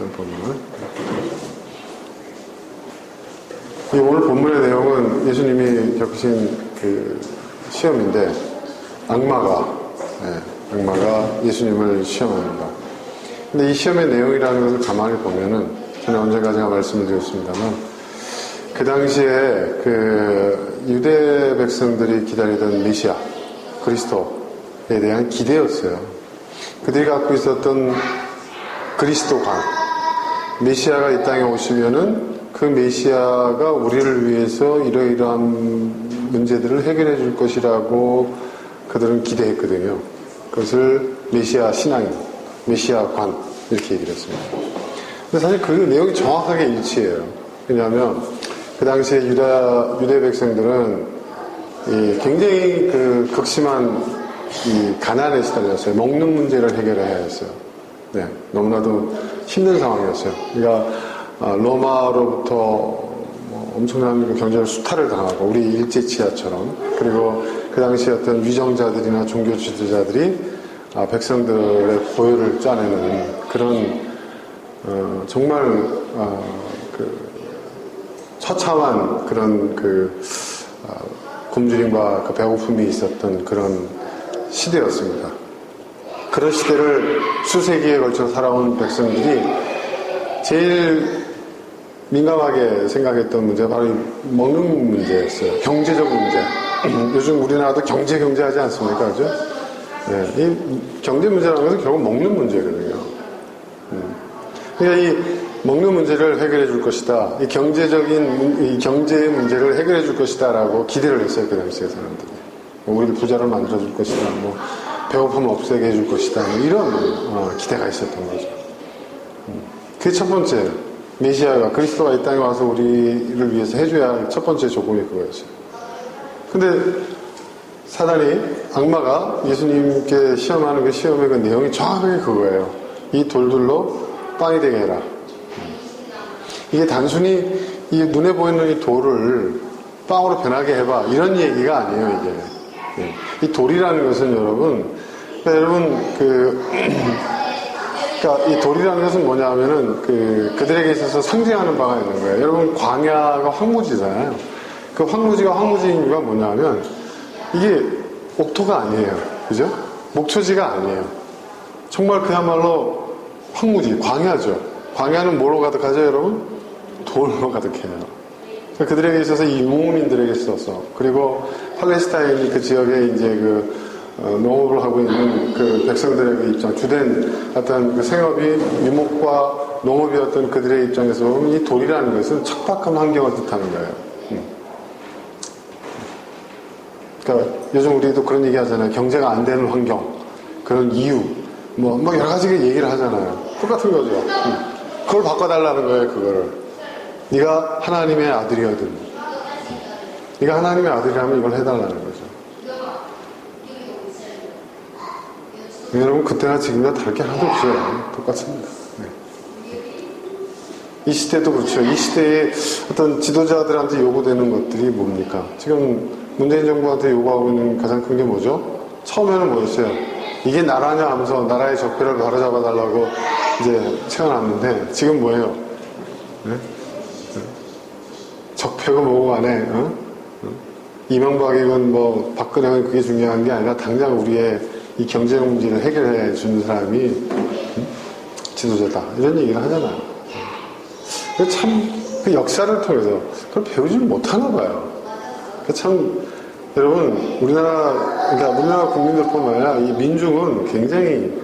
어떤 본문을. 이 오늘 본문의 내용은 예수님이 겪으신 그 시험인데, 악마가 예수님을 시험합니다. 근데 이 시험의 내용이라는 것을 가만히 보면은, 저는 언젠가 말씀을 드렸습니다만, 그 당시에 그 유대 백성들이 기다리던 메시아, 그리스도에 대한 기대였어요. 그들이 갖고 있었던 그리스도관, 메시아가 이 땅에 오시면은 그 메시아가 우리를 위해서 이러이러한 문제들을 해결해 줄 것이라고 그들은 기대했거든요. 그것을 메시아 신앙, 메시아관 이렇게 얘기를 했습니다. 근데 사실 그 내용이 정확하게 일치해요. 왜냐하면 그 당시에 유대 백성들은 굉장히 그 극심한 이 가난에 시달렸어요. 먹는 문제를 해결해야 했어요. 네, 너무나도 힘든 상황이었어요. 그러니까 로마로부터 엄청난 그 경제적 수탈을 당하고 우리 일제치하처럼, 그리고 그 당시 어떤 위정자들이나 종교 지도자들이 백성들의 고요를 짜내는 그런 정말 그 처참한 그런 그 굶주림과 그 배고픔이 있었던 그런 시대였습니다. 그런 시대를 수세기에 걸쳐 살아온 백성들이 제일 민감하게 생각했던 문제가 바로 먹는 문제였어요. 경제적 문제. 요즘 우리나라도 경제하지 않습니까? 그죠? 네, 이 경제 문제라는 것은 결국 먹는 문제거든요. 그러니까 이 먹는 문제를 해결해 줄 것이다. 이 경제의 문제를 해결해 줄 것이다. 라고 기대를 했어요. 그 당시에 사람들이. 우리를 부자를 만들어 줄 것이다. 배고픔을 없애게 해줄 것이다. 이런 기대가 있었던 거죠. 그게 첫 번째. 메시아가, 그리스도가 이 땅에 와서 우리를 위해서 해줘야 할 첫 번째 조건이 그거였어요. 근데 사단이, 악마가 예수님께 시험하는 그 시험의 그 내용이 정확하게 그거예요. 이 돌들로 빵이 되게 해라. 이게 단순히 이 눈에 보이는 이 돌을 빵으로 변하게 해봐. 이런 얘기가 아니에요, 이게. 이 돌이라는 것은 그러니까 이 돌이라는 것은 뭐냐 하면은 그들에게 있어서 상징하는 바가 있는 거예요. 여러분, 광야가 황무지잖아요. 그 황무지가 황무지인 이유가 뭐냐 하면 이게 옥토가 아니에요. 그죠? 목초지가 아니에요. 정말 그야말로 황무지, 광야죠. 광야는 뭐로 가득하죠, 여러분? 돌로 가득해요. 그들에게 있어서 이 유목민들에게 있어서, 그리고 팔레스타인 그 지역에 이제 농업을 하고 있는 그 백성들의 그 입장, 주된 어떤 그 생업이 유목과 농업이었던 그들의 입장에서 보면 이 돌이라는 것은 척박한 환경을 뜻하는 거예요. 그러니까 요즘 우리도 그런 얘기 하잖아요. 경제가 안 되는 환경, 그런 이유, 여러 가지 얘기를 하잖아요. 똑같은 거죠. 그걸 바꿔달라는 거예요, 그거를. 네가 하나님의 아들이거든. 네가 하나님의 아들이라면 이걸 해달라는 거죠. 여러분, 그때나 지금이나 다를 게 하나도 없어요. 똑같습니다. 네. 이 시대도 그렇죠. 이 시대에 어떤 지도자들한테 요구되는 것들이 뭡니까? 지금 문재인 정부한테 요구하고 있는 가장 큰 게 뭐죠? 처음에는 뭐였어요? 이게 나라냐 하면서 나라의 적폐를 바로잡아달라고 이제 채워놨는데, 지금 뭐예요? 네? 적폐고 뭐고 간에, 이명박이건 박근혜건 그게 중요한 게 아니라 당장 우리의 이 경제 문제를 해결해 주는 사람이 지도자다. 이런 얘기를 하잖아요. 참, 그 역사를 통해서 그걸 배우지를 못하나 봐요. 참, 여러분, 우리나라 국민들뿐만 아니라 이 민중은 굉장히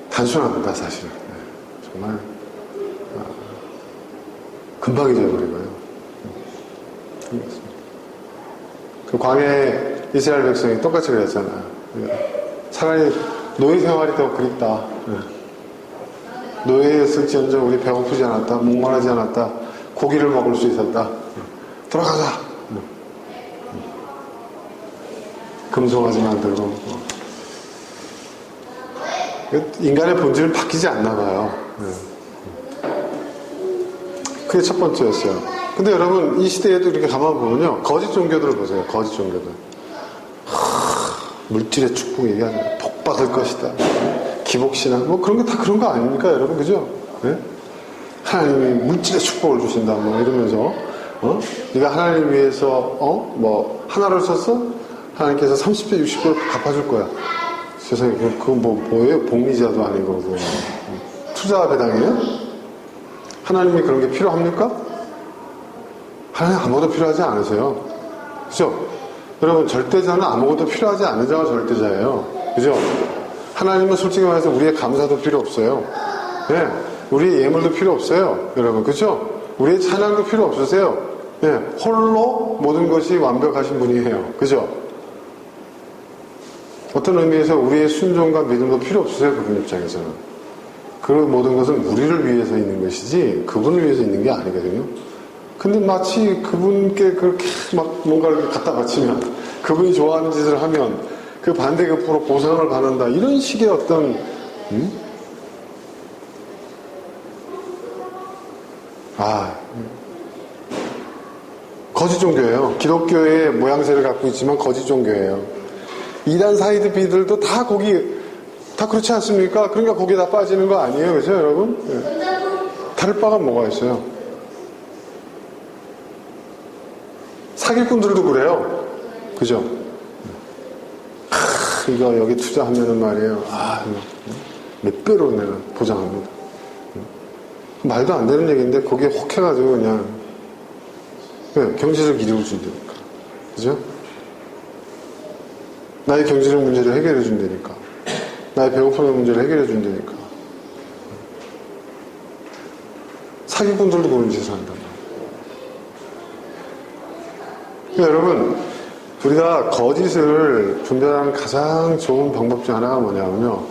단순합니다, 사실은. 정말, 금방 잊어버리고요. 그 광야에 이스라엘 백성이 똑같이 그랬잖아요. 차라리 노예 생활이 더 그립다. 노예였을지언정 우리 배고프지 않았다. 목마르지 않았다. 고기를 먹을 수 있었다. 돌아가자. 금송아지 만들고. 인간의 본질은 바뀌지 않나 봐요. 그게 첫 번째였어요. 근데 여러분, 이 시대에도 이렇게 가만 보면요, 거짓 종교들을 보세요. 거짓 종교들. 물질의 축복 얘기하잖아요. 복 받을 것이다. 기복신앙, 그런 게 다 그런 거 아닙니까, 여러분? 그죠? 네? 하나님이 물질의 축복을 주신다 뭐 이러면서 네가 하나님 위해서 뭐 하나를 썼어? 하나님께서 30배 60배 갚아줄 거야. 세상에 그건 뭐예요? 복리자도 아니고 그거. 투자 배당이에요? 하나님이 그런 게 필요합니까? 하나님 아무것도 필요하지 않으세요. 그죠? 여러분 절대자는 아무것도 필요하지 않은 자가 절대자예요. 그죠? 하나님은 솔직히 말해서 우리의 감사도 필요 없어요. 네, 우리의 예물도 필요 없어요. 여러분 그죠? 우리의 찬양도 필요 없으세요. 네, 홀로 모든 것이 완벽하신 분이에요. 그죠? 어떤 의미에서 우리의 순종과 믿음도 필요 없으세요. 그분 입장에서는. 그 모든 것은 우리를 위해서 있는 것이지 그분을 위해서 있는 게 아니거든요. 근데 마치 그분께 그렇게 막 뭔가를 갖다 바치면 그분이 좋아하는 짓을 하면 그 반대급부로 보상을 받는다. 이런 식의 어떤 거짓 종교예요. 기독교의 모양새를 갖고 있지만 거짓 종교예요. 이단 사이드비들도 다 그렇지 않습니까? 그러니까 거기에 다 빠지는 거 아니에요. 그죠, 여러분? 네. 다를 바가 뭐가 있어요? 사기꾼들도 그래요. 그죠? 이거 여기 투자하면은 말이에요. 몇 배로 내가 보장합니다. 말도 안 되는 얘기인데 거기에 혹해가지고 그냥 경제적 이득을 준다니까. 그죠? 나의 경제적 문제를 해결해 준다니까. 나의 배고픔의 문제를 해결해 준다니까. 사기꾼들도 그런 짓을 한단 말이에요. 그러니까 여러분, 우리가 거짓을 분별하는 가장 좋은 방법 중 하나가 뭐냐면요.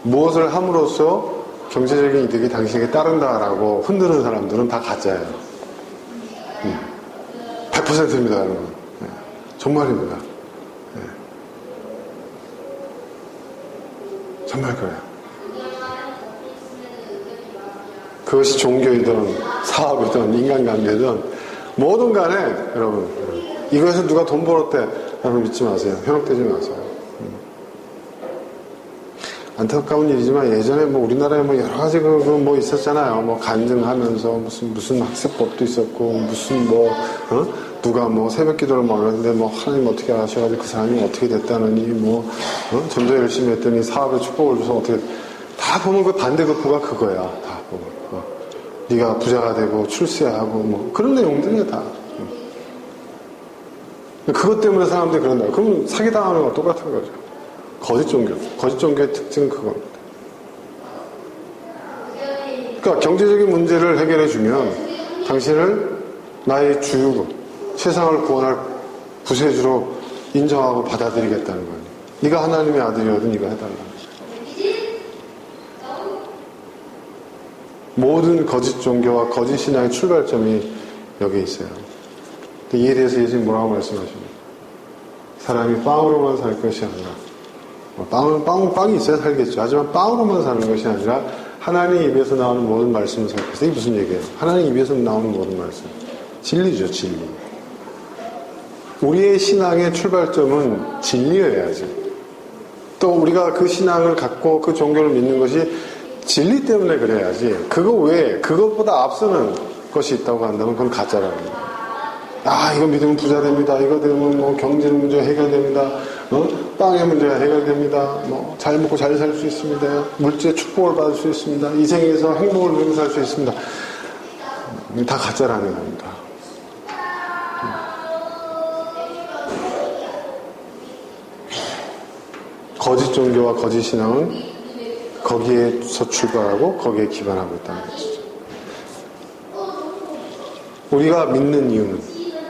무엇을 함으로써 경제적인 이득이 당신에게 따른다라고 흔드는 사람들은 다 가짜예요. 100%입니다, 여러분. 네, 정말입니다. 네. 정말 그래요. 그것이 종교이든 사업이든 인간관계든 뭐든 간에 여러분 이거에서 누가 돈 벌었대 여러분 믿지 마세요. 현혹되지 마세요. 안타까운 일이지만 예전에 뭐 우리나라에 뭐 여러 가지 뭐 있었잖아요. 뭐 간증하면서 무슨 학습법도 있었고 무슨 누가 뭐 새벽 기도를 막 하는데 뭐 하나님 어떻게 하셔가지고 그 사람이 어떻게 됐다느니 뭐 전도 열심히 했더니 사업에 축복을 줘서 어떻게 다 보면 그 반대급부가 그거야. 다 보면 네가 부자가 되고 출세하고 뭐 그런 내용들이야 다. 그것 때문에 사람들이 그런다. 그러면 사기당하는 거랑 똑같은 거죠. 거짓 종교의 특징은 그겁니다. 그러니까 경제적인 문제를 해결해주면 당신을 나의 주유고 세상을 구원할 구세주로 인정하고 받아들이겠다는 거예요. 네가 하나님의 아들이어도 네가 해달라는 거예요. 모든 거짓 종교와 거짓 신앙의 출발점이 여기 있어요. 이에 대해서 예수님 뭐라고 말씀하십니까? 사람이 빵으로만 살 것이 아니라 빵이 있어야 살겠죠. 하지만 빵으로만 사는 것이 아니라 하나님 입에서 나오는 모든 말씀을 살 것이다. 이게 무슨 얘기예요? 하나님 입에서 나오는 모든 말씀. 진리죠, 진리. 우리의 신앙의 출발점은 진리여야지. 또 우리가 그 신앙을 갖고 그 종교를 믿는 것이 진리 때문에 그래야지. 그거 외에 그것보다 앞서는 것이 있다고 한다면 그건 가짜라는 거예요. 이거 믿으면 부자 됩니다. 이거 되면 뭐 경제 문제 해결됩니다. 빵의 문제가 해결됩니다. 뭐 잘 먹고 잘 살 수 있습니다. 물질의 축복을 받을 수 있습니다. 이 생에서 행복을 누리면서 살 수 있습니다. 다 가짜라는 겁니다. 거짓 종교와 거짓 신앙은 거기에서 출발하고 거기에 기반하고 있다는 것이죠. 우리가 믿는 이유는,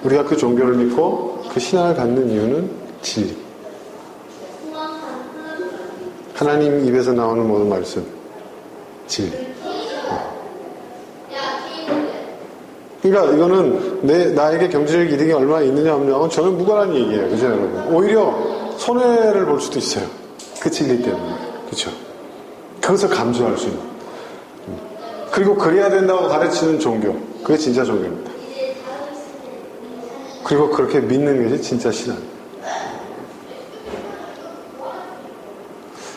우리가 그 종교를 믿고 그 신앙을 갖는 이유는 진리. 하나님 입에서 나오는 모든 말씀, 진리. 그러니까 이거는 나에게 경제적 이득이 얼마나 있느냐 없느냐는 전혀 무관한 얘기예요. 그죠, 여러분? 오히려 손해를 볼 수도 있어요. 그 진리 때문에. 그렇죠? 그것을 감수할 수 있는. 그리고 그래야 된다고 가르치는 종교. 그게 진짜 종교입니다. 그리고 그렇게 믿는 것이 진짜 신앙.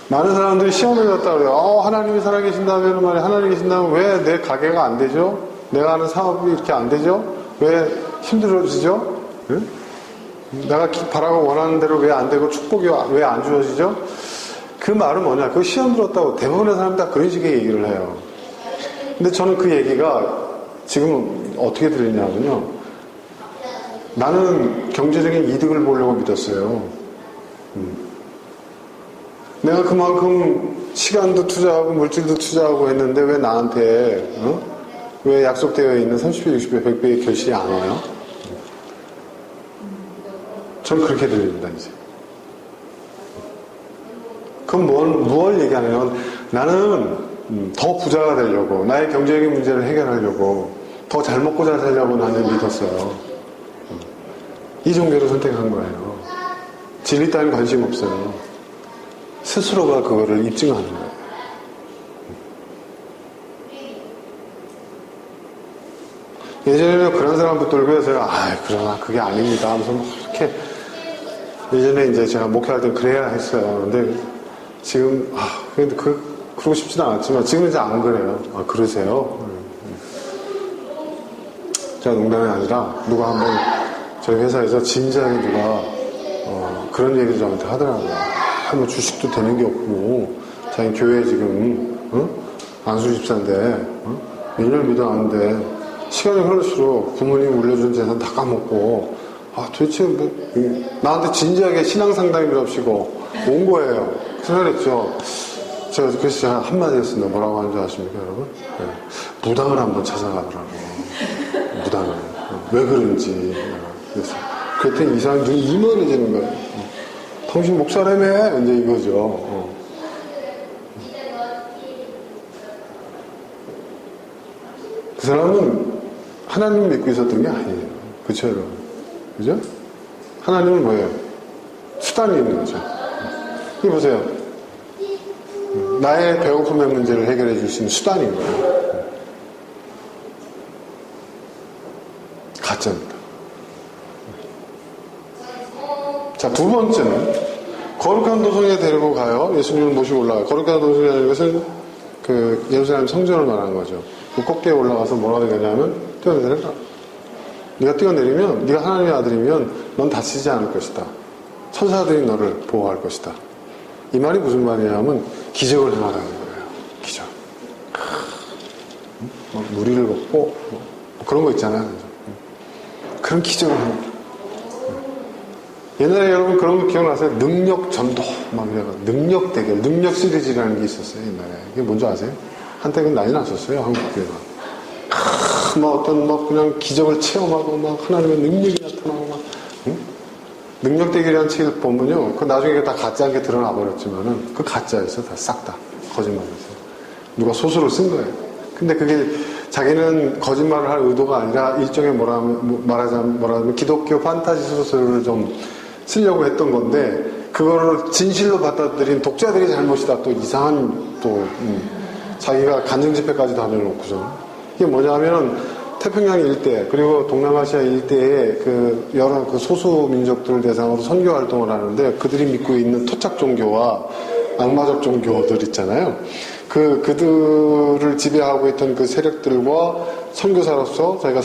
많은 사람들이 시험을 졌다 그래요. 하나님이 살아계신다면 말이야. 하나님이 계신다면 왜 내 가게가 안 되죠? 내가 하는 사업이 이렇게 안 되죠? 왜 힘들어지죠? 응? 내가 바라고 원하는 대로 왜 안 되고 축복이 왜 안 주어지죠? 그 말은 뭐냐? 그 시험 들었다고 대부분의 사람들 다 그런 식의 얘기를 해요. 근데 저는 그 얘기가 지금 어떻게 들리냐면요. 나는 경제적인 이득을 보려고 믿었어요. 내가 그만큼 시간도 투자하고 물질도 투자하고 했는데 왜 나한테 왜 약속되어 있는 30배, 60배, 100배의 결실이 안 와요? 전 그렇게 들립니다, 이제. 그럼 뭘 얘기하냐면 나는 더 부자가 되려고 나의 경제적인 문제를 해결하려고 더 잘 먹고 잘 살려고 나는 믿었어요. 이 종교를 선택한 거예요. 진리 따윈 관심 없어요. 스스로가 그거를 입증하는 거예요. 예전에는 그런 사람 붙들고 해서 그러나 그게 아닙니다 하면서 이렇게 예전에 이제 제가 목회할 때 그래야 했어요. 근데 지금 근데 그러고 싶지는 않았지만 지금은 이제 안 그래요. 그러세요? 제가 농담이 아니라 누가 한번 저희 회사에서 진지하게 누가 그런 얘기를 저한테 하더라고요. 뭐 주식도 되는 게 없고 자기 교회 지금 안수 집사인데 몇 년 믿어왔는데 시간이 흐를수록 부모님 물려준 재산 다 까먹고 도대체 뭐 나한테 진지하게 신앙 상담이랍시고 온 거예요. 그랬죠. 그래서 제가 한마디 했습니다. 뭐라고 하는지 아십니까 여러분? 네. 무당을 한번 찾아가더라고요. 무당을. 왜 그런지. 그랬더니 이 사람이 눈이 이만해지는 거예요. 당신 목사라며? 이제 이거죠. 그 사람은 하나님 믿고 있었던 게 아니에요. 그쵸, 여러분? 그죠? 하나님은 뭐예요? 수단이 있는 거죠. 이거 보세요. 나의 배고픔의 문제를 해결해 줄 수 있는 수단인 거예요. 가짜입니다. 자, 두 번째는 거룩한 도성에 데리고 가요. 예수님을 모시고 올라가요. 거룩한 도성이라는 것은 그 예루살렘 성전을 말하는 거죠. 그 꼭대기에 올라가서 뭐라고 얘기하냐면 뛰어내려라. 네가 뛰어내리면 네가 하나님의 아들이면 넌 다치지 않을 것이다. 천사들이 너를 보호할 것이다. 이 말이 무슨 말이냐면 기적을 행하라는 거예요. 기적. 무리를 걷고 그런 거 있잖아요. 그런 기적을 합니다. 옛날에 여러분 그런 거 기억나세요? 능력 전도 막 능력 대결, 능력 시리즈라는 게 있었어요. 옛날에. 이게 뭔지 아세요? 한때 그 난리 났었어요. 한국 교회가. 그냥 기적을 체험하고 막 하나님의 능력이 나타나고 막 능력 대결이라는 책을 보면요. 그 나중에 다 가짜인 게 드러나 버렸지만은 그 가짜였어요. 다 싹 다. 거짓말이었어요. 누가 소설을 쓴 거예요. 근데 그게 자기는 거짓말을 할 의도가 아니라 일종의 말하자면 기독교 판타지 소설을 좀 쓰려고 했던 건데 그거를 진실로 받아들인 독자들이 잘못이다. 또 이상한 자기가 간증 집회까지도 하려놓고서 이게 뭐냐면 태평양 일대 그리고 동남아시아 일대의 그 여러 그 소수 민족들을 대상으로 선교 활동을 하는데 그들이 믿고 있는 토착 종교와 악마적 종교들 있잖아요. 그들을 지배하고 있던 그 세력들과 선교사로서 자기가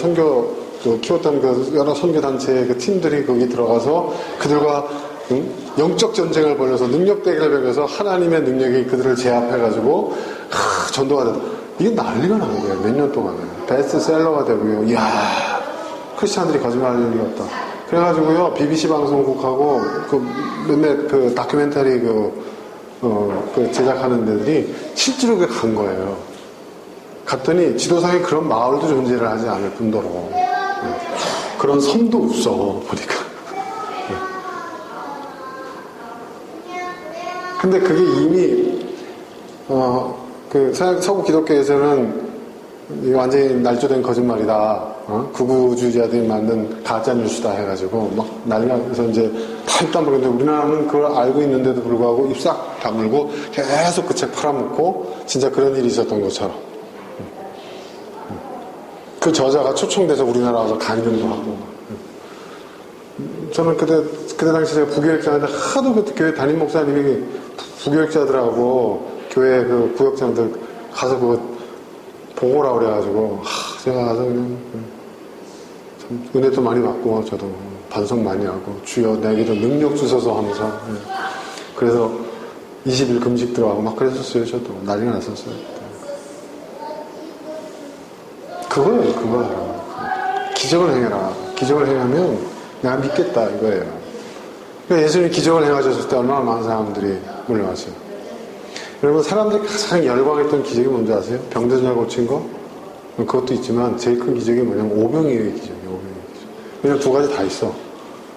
키웠던 그 여러 선교단체의 그 팀들이 거기 들어가서 그들과 영적 전쟁을 벌여서 능력 대결을 벌여서 하나님의 능력이 그들을 제압해가지고 전도가 됐다. 이게 난리가 나는 거예요. 몇 년 동안에. 베스트셀러가 되고요. 이야, 크리스찬들이 거짓말할 일이 없다. 그래가지고요, BBC 방송국하고 몇몇 그 다큐멘터리 그 제작하는 데들이 실제로 간 거예요. 갔더니 지도상에 그런 마을도 존재를 하지 않을 뿐더러 그런 섬도 없어 보니까. 근데 그게 이미 서구 기독교에서는 완전히 날조된 거짓말이다. 극우주의자들이 만든 가짜 뉴스다 해가지고 막 난리가 나서 이제 다 입 다물었는데 우리나라는 그걸 알고 있는데도 불구하고 입 싹 다물고 계속 그 책 팔아먹고 진짜 그런 일이 있었던 것처럼. 그 저자가 초청돼서 우리나라 와서 강연도 하고. 저는 그때 당시 제가 부교육장인데 하도 그 교회 담임 목사님이 부교육자들하고 교회 그 부역장들 가서 그거 보고라 그래가지고 제가 가서 그냥 참 은혜도 많이 받고 저도 반성 많이 하고 주여 내게 좀 능력 주셔서 하면서 그래서 20일 금식 들어가고 막 그랬었어요. 저도 난리가 났었어요. 그거예요. 그거예요. 기적을 행해라. 기적을 행하면 내가 믿겠다 이거예요. 그러니까 예수님이 기적을 행하셨을 때 얼마나 많은 사람들이 몰려왔어요. 여러분 사람들이 가장 열광했던 기적이 뭔지 아세요? 병든 자 고친 거? 그것도 있지만 제일 큰 기적이 뭐냐면 오병이어의 기적이에요. 오병이어의 기적. 그냥 두 가지 다 있어.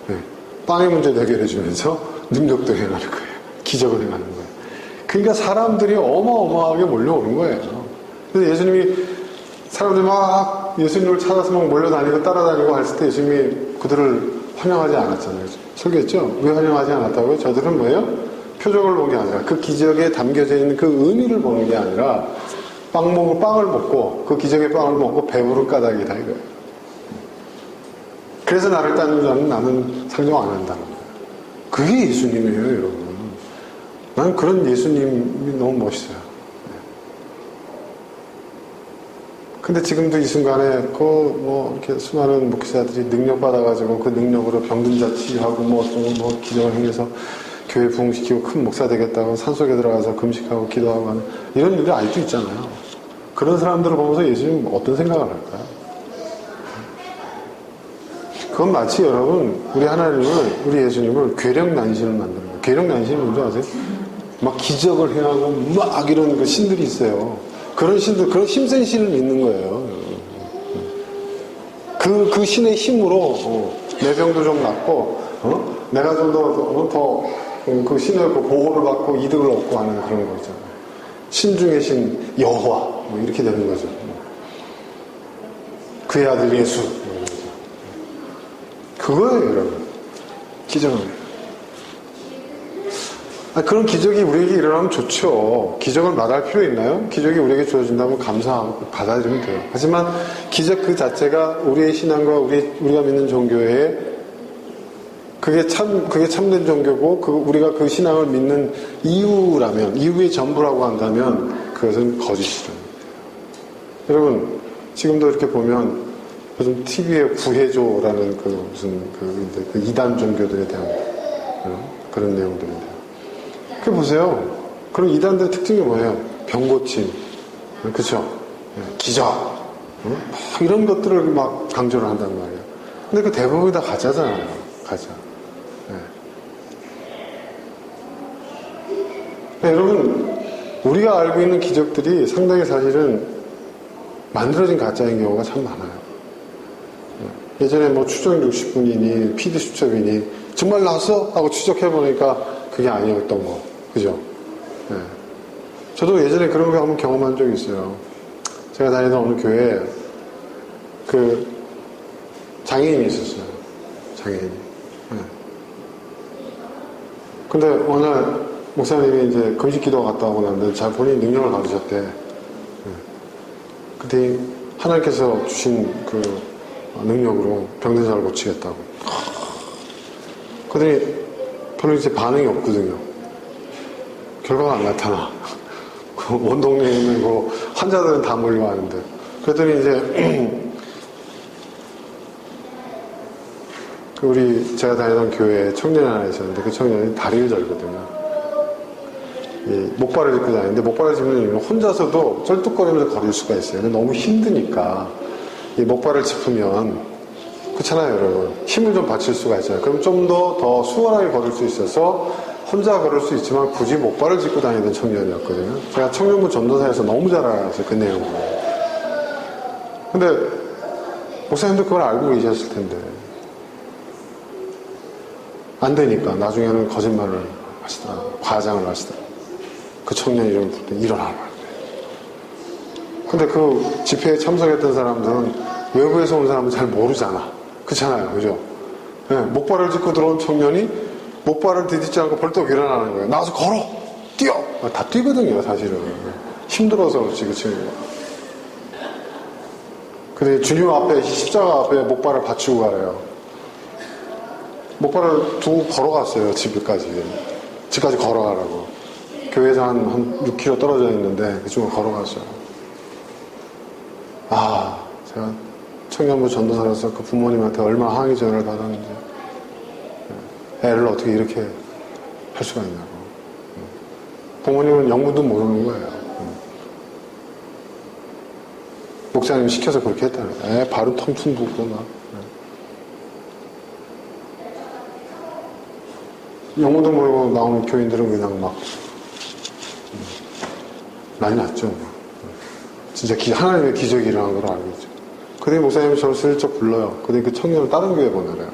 네. 빵의 문제도 해결해주면서 능력도 행하는 거예요. 기적을 행하는 거예요. 그러니까 사람들이 어마어마하게 몰려오는 거예요. 그래서 예수님이 사람들이 막 예수님을 찾아서 막 몰려다니고 따라다니고 했을 때 예수님이 그들을 환영하지 않았잖아요. 설교했죠? 왜 환영하지 않았다고요? 저들은 뭐예요? 표적을 본 게 아니라 그 기적에 담겨져 있는 그 의미를 보는 게 아니라 빵을 먹고 그 기적의 빵을 먹고 배부른 까닭이다 이거예요. 그래서 나를 따르는 자는 나는 상종 안 한다는 거예요. 그게 예수님이에요, 여러분. 난 그런 예수님이 너무 멋있어요. 근데 지금도 이 순간에 이렇게 수많은 목사들이 능력 받아가지고 그 능력으로 병든 자 치유하고 기적을 행해서 교회 부흥시키고 큰 목사 되겠다고 산속에 들어가서 금식하고 기도하고 하는 이런 일이 아직도 있잖아요. 그런 사람들을 보면서 예수님 어떤 생각을 할까요? 그건 마치 여러분 우리 예수님을 괴력난신을 만드는 거예요. 괴력난신이 뭔지 아세요? 막 기적을 행하고 막 이런 그 신들이 있어요. 그런 신들, 그런 힘센 신을 믿는 거예요. 그 신의 힘으로 내 병도 좀 낫고 내가 좀 더 그 신의 보호를 받고 이득을 얻고 하는 그런 거 있잖아요. 신 중의 신 여호와 이렇게 되는 거죠. 그의 아들 예수 그거예요, 여러분. 기적은. 그런 기적이 우리에게 일어나면 좋죠. 기적을 말할 필요 있나요? 기적이 우리에게 주어진다면 감사하고 받아들이면 돼요. 하지만 기적 그 자체가 우리의 신앙과 우리가 믿는 종교에 그게 참된 종교고 우리가 그 신앙을 믿는 이유의 전부라고 한다면 그것은 거짓이랍니다. 여러분 지금도 이렇게 보면 요즘 TV에 구해줘라는 그 이단 종교들에 대한 그런 내용들인데요. 그 보세요. 그럼 이단들의 특징이 뭐예요? 병 고침, 그렇죠? 기적, 이런 것들을 막 강조를 한단 말이에요. 근데 그 대부분이 다 가짜잖아요. 가짜. 여러분, 우리가 알고 있는 기적들이 상당히 사실은 만들어진 가짜인 경우가 참 많아요. 예전에 추정 60분이니 PD 수첩이니 정말 나왔어? 하고 추적해보니까 그게 아니었던 거. 그죠? 네. 저도 예전에 그런 거 한번 경험한 적이 있어요. 제가 다니던 어느 교회에 장애인이 있었어요. 장애인이. 네. 근데 어느 날 목사님이 이제 금식 기도 갔다 오고 났는데 잘 본인이 능력을 받으셨대. 네. 근데 하나님께서 주신 그 능력으로 병든 자를 고치겠다고. 그랬더니 별로 이제 반응이 없거든요. 결과가 안 나타나. 온 동네에 있는 환자들은 다 몰려왔는데. 그랬더니 이제 제가 다니던 교회에 청년이 하나 있었는데 그 청년이 다리를 절거든요. 목발을 짚고 다니는데 목발을 짚는 이유는 혼자서도 쩔뚝거리면서 걸을 수가 있어요. 근데 너무 힘드니까 이 목발을 짚으면 그렇잖아요, 여러분. 힘을 좀 받칠 수가 있잖아요. 그럼 좀 더 수월하게 걸을 수 있어서 혼자 걸을 수 있지만 굳이 목발을 짚고 다니던 청년이었거든요. 제가 청년부 전도사에서 너무 잘 알았어요, 그 내용을. 근데 목사님도 그걸 알고 계셨을 텐데 안 되니까 나중에는 거짓말을 하시더라고요. 과장을 하시더라고요. 그 청년 이름을 부를 때 일어나라고 하는데. 근데 그 집회에 참석했던 사람들은 외부에서 온 사람은 잘 모르잖아. 그렇잖아요. 그죠? 네, 목발을 짚고 들어온 청년이 목발을 디딛지 않고 벌떡 일어나는 거예요. 나와서 걸어! 뛰어! 다 뛰거든요, 사실은. 힘들어서 그렇지, 그 친구가. 근데 주님 앞에, 십자가 앞에 목발을 받치고 가래요. 목발을 두고 걸어갔어요, 집까지 걸어가라고. 교회에서 한 6km 떨어져 있는데 그쪽으로 걸어갔어요. 제가 청년부 전도사로서 그 부모님한테 얼마나 항의 전화를 받았는지, 애를 어떻게 이렇게 할 수가 있냐고. 부모님은 영문도 모르는 거예요. 목사님이 시켜서 그렇게 했다는 거예요. 애 발은 텅텅 붓고 막. 영문도 모르고 나오는 교인들은 그냥 막 난리 났죠. 진짜 하나님의 기적이 일어난 걸 알고 있죠. 그때 목사님이 저를 슬쩍 불러요. 근데 그 청년을 다른 교회에 보내래요.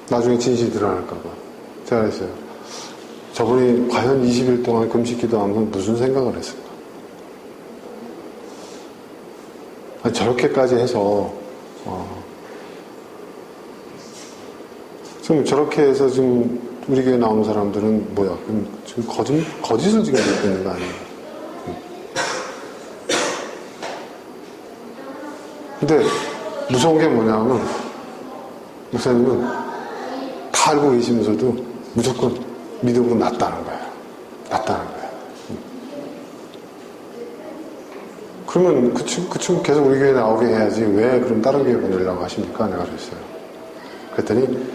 나중에 진실이 드러날까봐. 제가 그랬어요. 저분이 과연 20일 동안 금식 기도하면 무슨 생각을 했을까? 아니, 저렇게까지 해서 지금 저렇게 해서 지금 우리 교회 나오는 사람들은 뭐야? 지금 거짓을 지금 믿고 있는 거 아니에요? 근데 무서운 게 뭐냐면 목사님은 다 알고 계시면서도 무조건 믿음으로 낫다는 거예요. 낫다는 거예요. 그러면 그 친구 계속 우리 교회에 나오게 해야지 왜 그럼 다른 교회 보내려고 하십니까? 내가 그랬어요. 그랬더니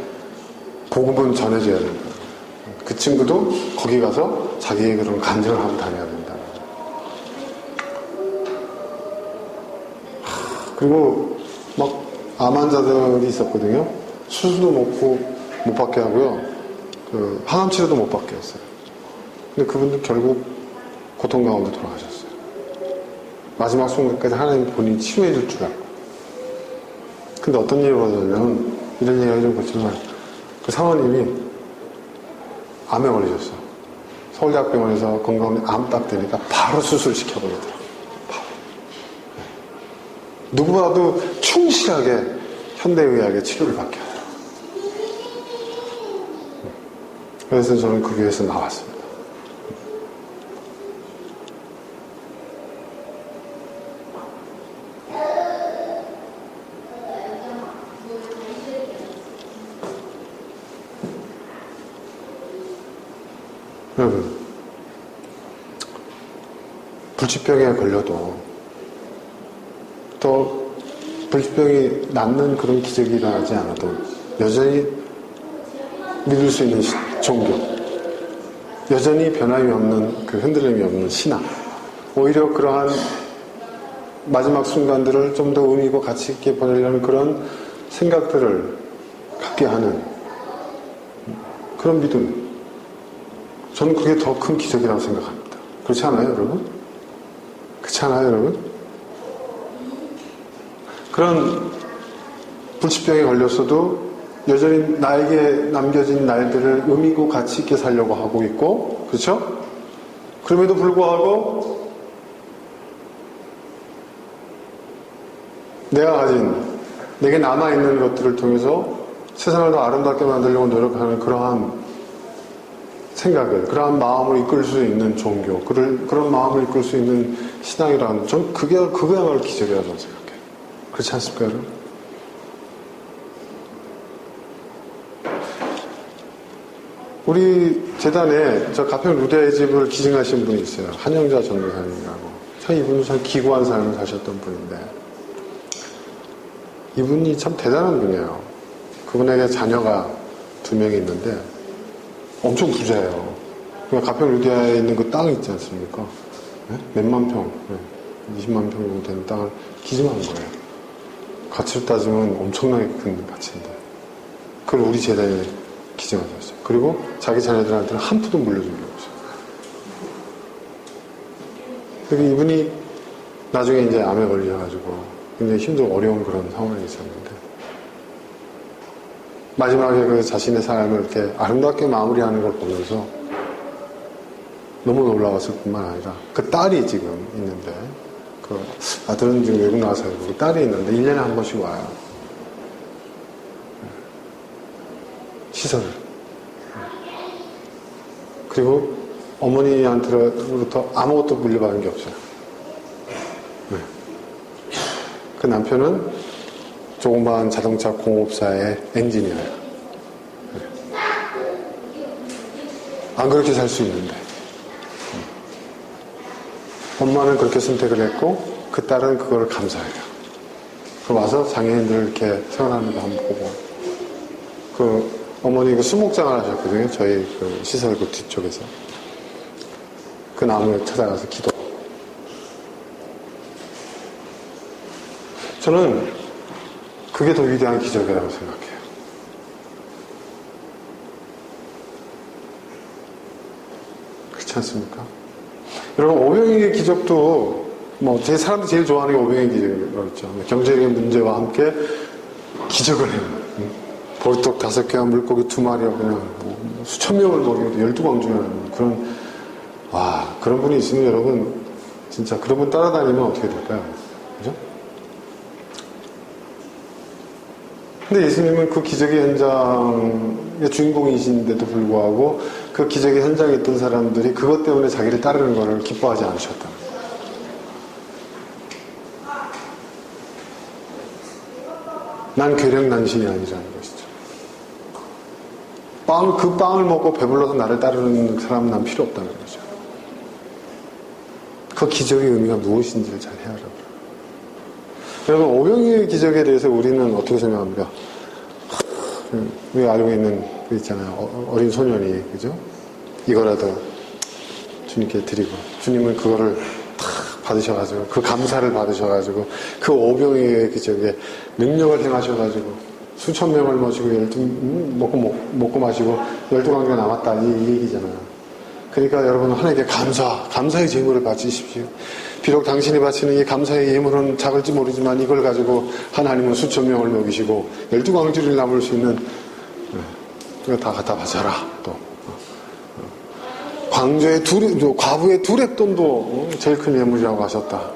복음은 전해져야 된다. 그 친구도 거기 가서 자기의 그런 간증을 하고 다녀야 된다. 그리고 막 암 환자들이 있었거든요. 수술도 못 받게 하고요. 그 항암 치료도 못 받게 했어요. 근데 그분들 결국 고통 가운데 돌아가셨어요. 마지막 순간까지 하나님 본인이 치료해 줄 줄 알고. 근데 어떤 일이 벌어졌냐면 이런 얘기가 좀 그렇지만 그 사모님이 암에 걸리셨어. 서울대학병원에서 건강검진 암 딱 되니까 바로 수술 시켜버리더라고요. 바로. 누구보다도 충실하게 현대의학의 치료를 받게 하더라고요. 그래서 저는 그 교회에서 나왔습니다. 여러분, 불치병에 걸려도 또 불치병이 낫는 그런 기적이 일어나지 않아도 여전히 믿을 수 있는 종교, 여전히 변함이 없는 그 흔들림이 없는 신앙, 오히려 그러한 마지막 순간들을 좀 더 의미 있고 가치 있게 보내려는 그런 생각들을 갖게 하는 그런 믿음, 저는 그게 더 큰 기적이라고 생각합니다. 그렇지 않아요, 여러분? 그렇지 않아요, 여러분? 그런 불치병에 걸렸어도 여전히 나에게 남겨진 날들을 의미 있고 가치 있게 살려고 하고 있고, 그렇죠? 그럼에도 불구하고 내가 가진, 내게 남아있는 것들을 통해서 세상을 더 아름답게 만들려고 노력하는 그러한 생각을, 그러한 마음을 이끌 수 있는 종교, 그런 마음을 이끌 수 있는 신앙이라는, 전 그거야말로 기적이라고 생각해요. 그렇지 않습니까, 여러분? 우리 재단에 저 가평 루데아의 집을 기증하신 분이 있어요. 한영자 전도사님이라고. 참 이분은 참 기구한 삶을 사셨던 분인데 이분이 참 대단한 분이에요. 그분에게 자녀가 2명이 있는데 엄청 부자예요. 그러니까 가평 루데아에 있는 그 땅 있지 않습니까? 네? 몇만 평, 20만 평 정도 되는 땅을 기증한 거예요. 가치로 따지면 엄청나게 큰 가치인데 그걸 우리 재단에 기증하셨어요. 그리고 자기 자녀들한테는 한 푼도 물려준 게 없어요. 그리고 이분이 나중에 이제 암에 걸려가지고 굉장히 힘들고 어려운 그런 상황이 있었는데 마지막에 그 자신의 삶을 이렇게 아름답게 마무리하는 걸 보면서 너무 놀라웠을 뿐만 아니라 그 딸이 지금 있는데 그 아들은 지금 외국 나와서 그 딸이 있는데 1년에 한 번씩 와요. 시설을. 그리고 어머니한테로부터 아무것도 물려받은 게 없어요. 그 남편은 조그마한 자동차 공업사의 엔지니어예요. 안 그렇게 살 수 있는데. 엄마는 그렇게 선택을 했고 그 딸은 그걸 감사해요. 그 와서 장애인들 이렇게 생활하는 거 한번 보고. 그 어머니 그 수목장을 하셨거든요. 저희 그 시설 그 뒤쪽에서. 그 나무에 찾아가서 기도. 저는 그게 더 위대한 기적이라고 생각해요. 그렇지 않습니까? 여러분, 오병이의 기적도 뭐 제 사람들이 제일 좋아하는 게 오병이의 기적이라고 했죠. 경제적인 문제와 함께 기적을 해요. 볼떡 5개와 물고기 2마리와 그냥 뭐 수천 명을 먹이고 12광주라는 그런, 와, 그런 분이 있으면 여러분, 진짜 그런 분 따라다니면 어떻게 될까요? 그죠? 근데 예수님은 그 기적의 현장의 주인공이신데도 불구하고 그 기적의 현장에 있던 사람들이 그것 때문에 자기를 따르는 것을 기뻐하지 않으셨다. 난 괴력난신이 아니라는 것이죠. 그 빵을 먹고 배불러서 나를 따르는 사람은 난 필요 없다는 거죠. 그 기적의 의미가 무엇인지를 잘 헤아려라. 여러분, 오병이의 기적에 대해서 우리는 어떻게 생각합니까? 우리가 알고 있는 그 있잖아요. 어린 소년이, 그죠? 이거라도 주님께 드리고, 주님은 그거를 탁 받으셔가지고, 그 감사를 받으셔가지고, 그 오병이의 기적에 능력을 행하셔가지고, 수천 명을 모시고, 먹고 마시고, 12광주가 남았다. 이 얘기잖아요. 그러니까 여러분, 하나님께 감사의 제물을 바치십시오. 비록 당신이 바치는 이 감사의 예물은 작을지 모르지만 이걸 가지고 하나님은 수천 명을 먹이시고 12광주를 남을 수 있는, 이거 다 갖다 바쳐라. 또 광주의 과부의 두렙돈도 제일 큰 예물이라고 하셨다.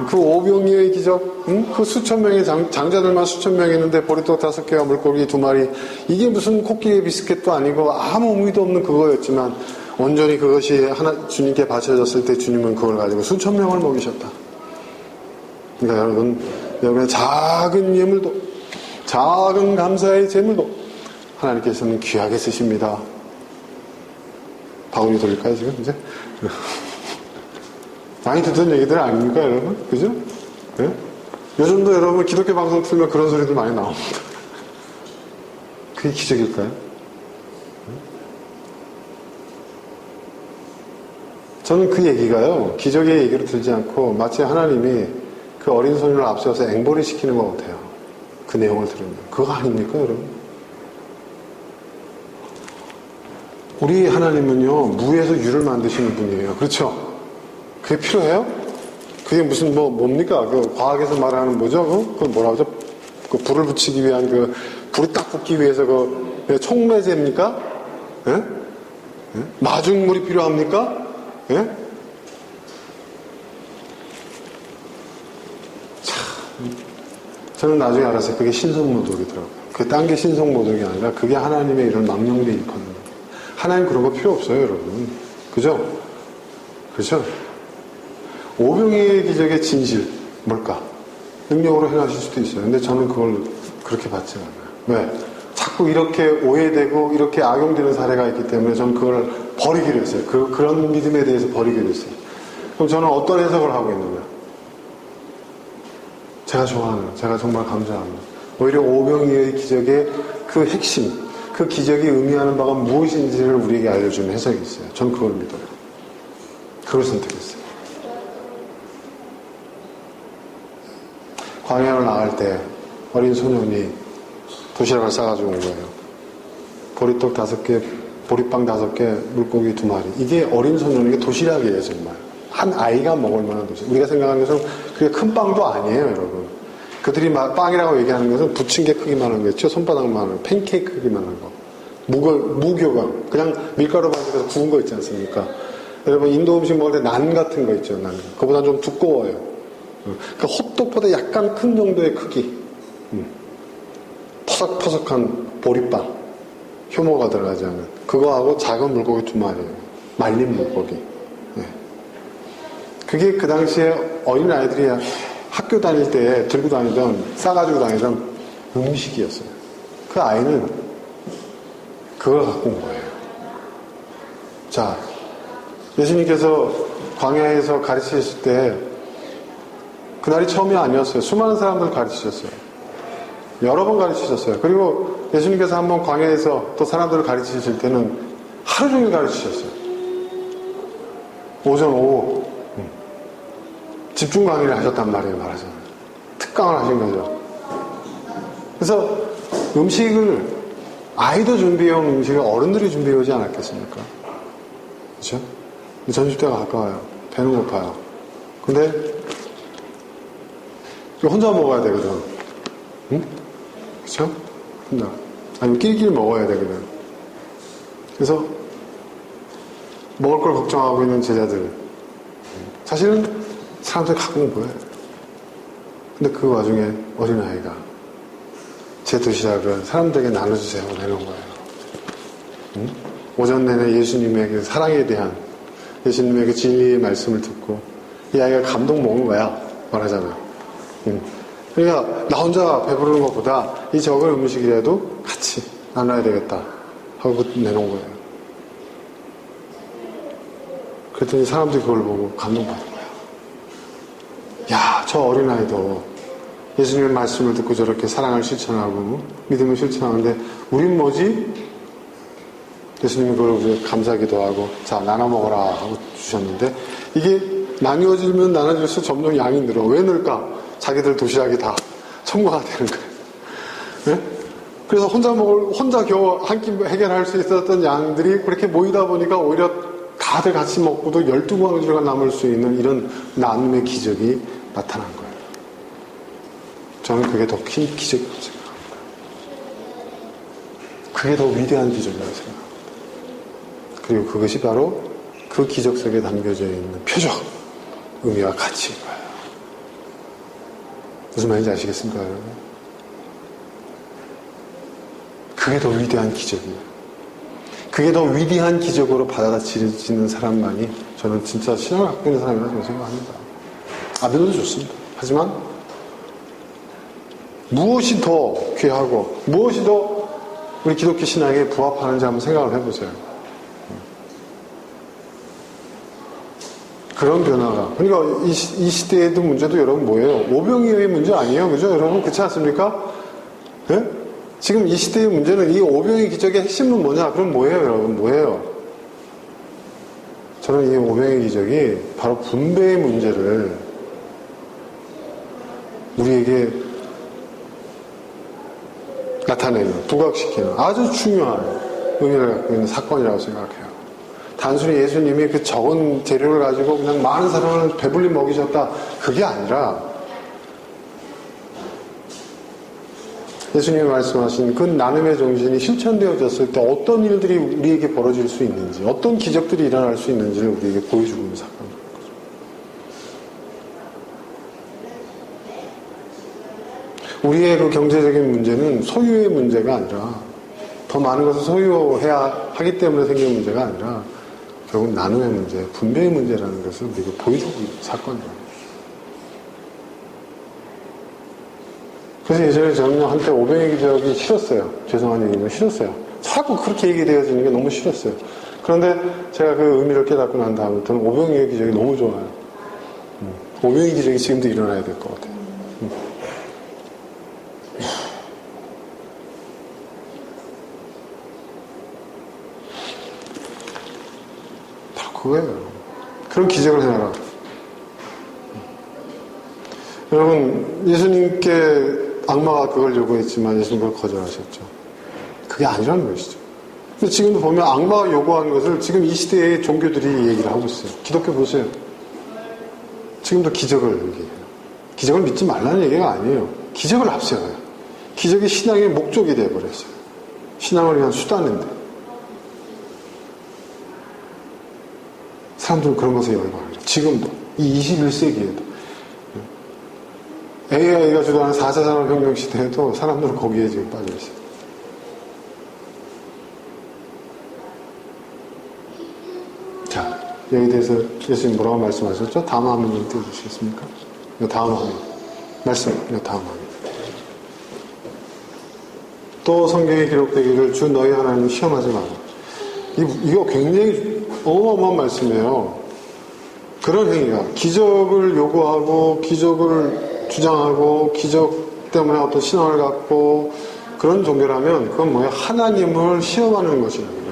그 오병이의 기적, 그 수천 명의 장자들만 수천 명 있는데 보리떡 5개와 물고기 2마리, 이게 무슨 코끼리 비스켓도 아니고 아무 의미도 없는 그거였지만 온전히 그것이 주님께 바쳐졌을 때 주님은 그걸 가지고 수천 명을 먹이셨다. 그러니까 여러분의 작은 예물도, 작은 감사의 제물도 하나님께서는 귀하게 쓰십니다. 바구니 돌릴까요, 지금, 이제? 많이 듣던 얘기들 아닙니까, 여러분? 그죠? 네? 요즘도 여러분 기독교 방송 틀면 그런 소리들 많이 나옵니다. 그게 기적일까요? 저는 그 얘기가요, 기적의 얘기로 들지 않고 마치 하나님이 그 어린 소년을 앞세워서 앵벌이 시키는 것 같아요. 그 내용을 들으면. 그거 아닙니까, 여러분? 우리 하나님은요, 무에서 유를 만드시는 분이에요. 그렇죠? 그게 필요해요? 그게 무슨, 뭡니까? 그 과학에서 말하는 뭐죠? 그 뭐라 하죠? 그 불을 붙이기 위한 불이 딱 붙기 위해서 촉매제입니까? 예? 예? 마중물이 필요합니까? 예? 참, 저는 나중에 알았어요. 그게 신성모독이더라고요. 그게 딴 게 신성모독이 아니라 그게 하나님의 이런 망령되 일컫는. 하나님 그런 거 필요 없어요, 여러분. 그죠? 그죠? 오병이의 기적의 진실, 뭘까? 능력으로 행하실 수도 있어요. 근데 저는 그걸 그렇게 받지 않아요. 왜? 자꾸 이렇게 오해되고 이렇게 악용되는 사례가 있기 때문에 저는 그걸 버리기로 했어요. 그런 믿음에 대해서 버리기로 했어요. 그럼 저는 어떤 해석을 하고 있느냐? 제가 좋아하는, 제가 정말 감사하는, 오히려 오병이의 기적의 그 핵심, 그 기적이 의미하는 바가 무엇인지를 우리에게 알려주는 해석이 있어요. 전 그걸 믿어요. 그걸 선택했어요. 광야를 나갈 때 어린 소년이 도시락을 싸가지고 온 거예요. 보리떡 5개, 보리빵 5개, 물고기 2마리. 이게 어린 소년에게 도시락이에요, 정말. 한 아이가 먹을 만한 도시락. 우리가 생각하는 것은 그게 큰 빵도 아니에요, 여러분. 그들이 빵이라고 얘기하는 것은 부침개 크기만 한 거죠. 손바닥만 한 거, 팬케이크 크기만 한 거. 무교감. 그냥 밀가루 반죽해서 구운 거 있지 않습니까? 여러분, 인도 음식 먹을 때 난 같은 거 있죠, 난. 그보다 좀 두꺼워요. 그러니까 호떡보다 약간 큰 정도의 크기. 퍼석퍼석한 보리빵. 효모가 들어가지 않은. 그거하고 작은 물고기 2마리예요. 말린 물고기. 네. 그게 그 당시에 어린아이들이 학교 다닐 때 들고 다니던, 싸가지고 다니던 음식이었어요. 그 아이는 그걸 갖고 온 거예요. 자, 예수님께서 광야에서 가르치실 때 그날이 처음이 아니었어요. 수많은 사람들 가르치셨어요. 여러 번 가르치셨어요. 그리고 예수님께서 한번 광야에서 또 사람들을 가르치실 때는 하루 종일 가르치셨어요. 오전, 오후 집중 강의를 하셨단 말이에요. 말하자면 특강을 하신 거죠. 그래서 음식을 아이도 준비해온 음식을 어른들이 준비해오지 않았겠습니까? 그렇죠? 점심때가 가까워요. 배는 고파요. 근데 혼자 먹어야 되거든. 응? 그렇죠? 혼자. 아니면 끼리끼리 먹어야 되거든. 그래서 먹을 걸 걱정하고 있는 제자들. 사실은 사람들이 갖고 온 거예요. 근데 그 와중에 어린아이가 제 도시락을 사람들에게 나눠주세요. 내놓은 거예요. 응? 오전 내내 예수님의 그 사랑에 대한 예수님의 그 진리의 말씀을 듣고 이 아이가 감동 먹은 거야. 말하자면. 그러니까 나 혼자 배부르는 것보다 이 적은 음식이라도 같이 나눠야 되겠다 하고 내놓은 거예요. 그랬더니 사람들이 그걸 보고 감동받은 거야. 야, 저 어린아이도 예수님의 말씀을 듣고 저렇게 사랑을 실천하고 믿음을 실천하는데 우린 뭐지? 예수님이 그걸 감사기도 하고 자 나눠 먹어라 하고 주셨는데 이게 나뉘어지면 나눠질수록 점점 양이 늘어. 왜 늘까? 자기들 도시락이 다 첨가가 되는 거예요. 네? 그래서 혼자 겨우 한 끼 해결할 수 있었던 양들이 그렇게 모이다 보니까 오히려 다들 같이 먹고도 12광주가 남을 수 있는 이런 나눔의 기적이 나타난 거예요. 저는 그게 더 큰 기적이라고 생각합니다. 그게 더 위대한 기적이라고 생각합니다. 그리고 그것이 바로 그 기적 속에 담겨져 있는 표적, 의미와 가치인 거예요. 무슨 말인지 아시겠습니까, 여러분? 그게 더 위대한 기적이에요. 그게 더 위대한 기적으로 받아들여지는 사람만이 저는 진짜 신앙을 갖고 있는 사람이라고 생각합니다. 믿어도 좋습니다. 하지만 무엇이 더 귀하고 무엇이 더 우리 기독교 신앙에 부합하는지 한번 생각을 해보세요. 그런 변화가. 그러니까 이 시대에도 문제도 여러분 뭐예요? 오병이어의 문제 아니에요? 그죠? 여러분 그렇지 않습니까? 네? 지금 이 시대의 문제는 이 오병이 기적의 핵심은 뭐냐? 그럼 뭐예요, 여러분? 뭐예요? 저는 이 오병이 기적이 바로 분배의 문제를 우리에게 나타내는, 부각시키는 아주 중요한 의미를 갖고 있는 사건이라고 생각해요. 단순히 예수님이 그 적은 재료를 가지고 그냥 많은 사람을 배불리 먹이셨다. 그게 아니라 예수님이 말씀하신 그 나눔의 정신이 실천되어졌을 때 어떤 일들이 우리에게 벌어질 수 있는지, 어떤 기적들이 일어날 수 있는지를 우리에게 보여주고 있는 사건입니다. 우리의 그 경제적인 문제는 소유의 문제가 아니라 더 많은 것을 소유해야 하기 때문에 생기는 문제가 아니라 결국 나눔의 문제, 분배의 문제라는 것을 우리가 보여주고 있는 사건이에요. 그래서 예전에 저는 한때 오병이어 기적이 싫었어요. 죄송한 얘기지만 싫었어요. 자꾸 그렇게 얘기되어지는 게 너무 싫었어요. 그런데 제가 그 의미를 깨닫고 난 다음부터는 오병이어 기적이 너무 좋아요. 오병이어 기적이 지금도 일어나야 될 것 같아요. 그거예요. 그런 기적을 해놔라. 여러분, 예수님께 악마가 그걸 요구했지만 예수님 그걸 거절하셨죠. 그게 아니라는 것이죠. 근데 지금도 보면 악마가 요구하는 것을 지금 이 시대의 종교들이 얘기를 하고 있어요. 기독교 보세요. 지금도 기적을 얘기해요. 기적을 믿지 말라는 얘기가 아니에요. 기적을 앞세워요. 기적이 신앙의 목적이 되어버렸어요. 신앙을 위한 수단인데. 사람들은 그런 것에 열광해요. 지금도. 이 21세기에도. AI가 주도하는 4차 산업혁명 시대에도 사람들은 거기에 지금 빠져있어요. 자, 여기에 대해서 예수님 뭐라고 말씀하셨죠? 다음 화면 좀 띄워주시겠습니까? 이거 다음 화면. 이거 다음 화면. 또 성경에 기록되기를 주 너희 하나님 시험하지 마라. 이거 굉장히 어마어마한 말씀이에요. 그런 행위가 기적을 요구하고 기적을 주장하고 기적 때문에 어떤 신앙을 갖고 그런 종교라면 그건 뭐예요? 하나님을 시험하는 것이라고요.